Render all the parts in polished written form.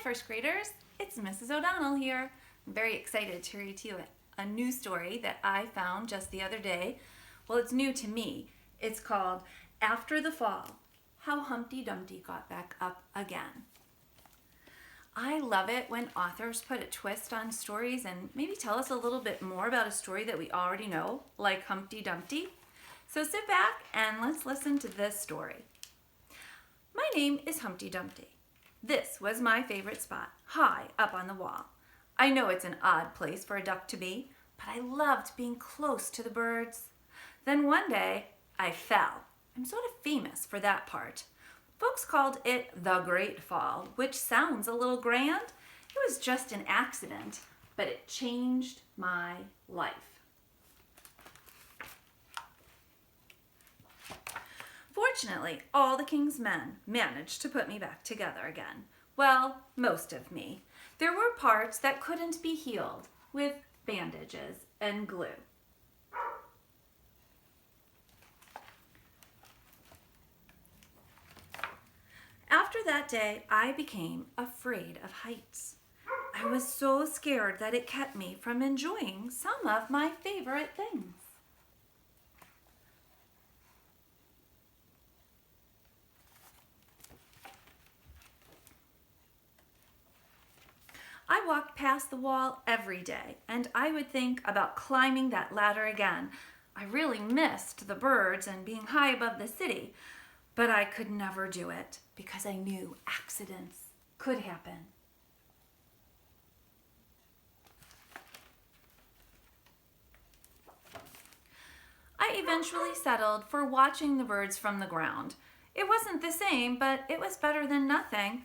first graders, it's Mrs. O'Donnell here. I'm very excited to read to you a new story that I found just the other day. Well, it's new to me. It's called After the Fall, How Humpty Dumpty Got Back Up Again. I love it when authors put a twist on stories and maybe tell us a little bit more about a story that we already know, like Humpty Dumpty. So sit back and let's listen to this story. My name is Humpty Dumpty. This was my favorite spot, high up on the wall. I know it's an odd place for a duck to be, but I loved being close to the birds. Then one day, I fell. I'm sort of famous for that part. Folks called it the Great Fall, which sounds a little grand. It was just an accident, but it changed my life. Fortunately, all the king's men managed to put me back together again. Well, most of me. There were parts that couldn't be healed with bandages and glue. After that day, I became afraid of heights. I was so scared that it kept me from enjoying some of my favorite things. I walked past the wall every day, and I would think about climbing that ladder again. I really missed the birds and being high above the city, but I could never do it because I knew accidents could happen. I eventually settled for watching the birds from the ground. It wasn't the same, but it was better than nothing.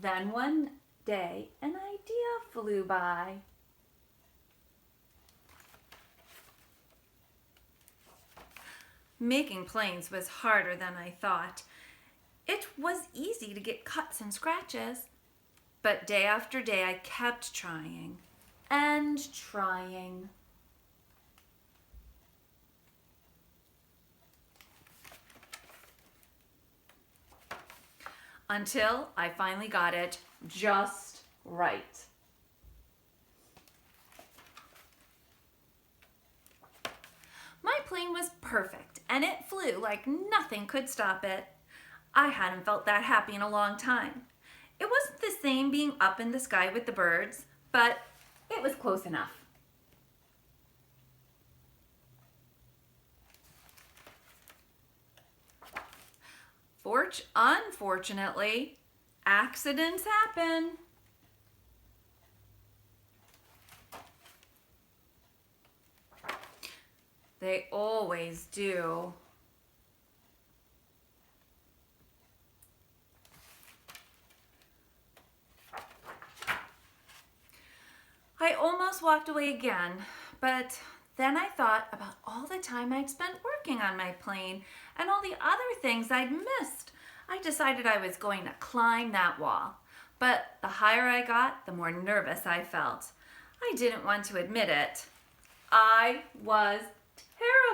Then one day, an idea flew by. Making planes was harder than I thought. It was easy to get cuts and scratches, but day after day I kept trying and trying. Until I finally got it just right. My plane was perfect and it flew like nothing could stop it. I hadn't felt that happy in a long time. It wasn't the same being up in the sky with the birds, but it was close enough. Unfortunately, accidents happen. They always do. I almost walked away again, but then I thought about all the time I'd spent working on my plane and all the other things I'd missed. I decided I was going to climb that wall, but the higher I got, the more nervous I felt. I didn't want to admit it. I was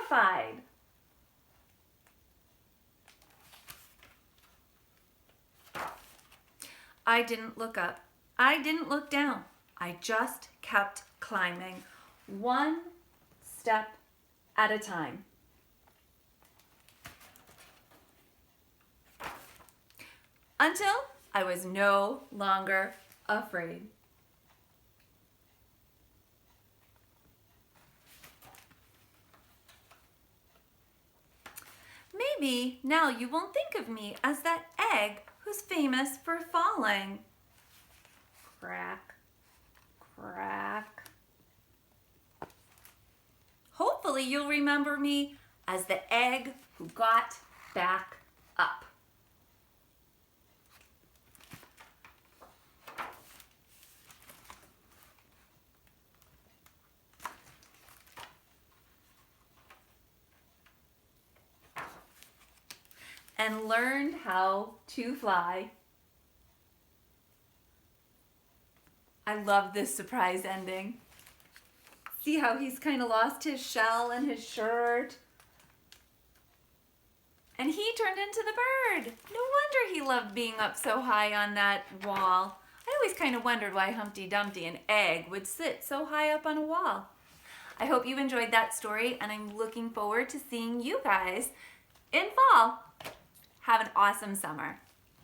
terrified. I didn't look up. I didn't look down. I just kept climbing, one step at a time. Until I was no longer afraid. Maybe now you won't think of me as that egg who's famous for falling. Crack, crack. Hopefully you'll remember me as the egg who got back up. And learned how to fly. I love this surprise ending. See how he's kind of lost his shell and his shirt? And he turned into the bird. No wonder he loved being up so high on that wall. I always kind of wondered why Humpty Dumpty, an egg, would sit so high up on a wall. I hope you enjoyed that story, and I'm looking forward to seeing you guys in fall. Have an awesome summer.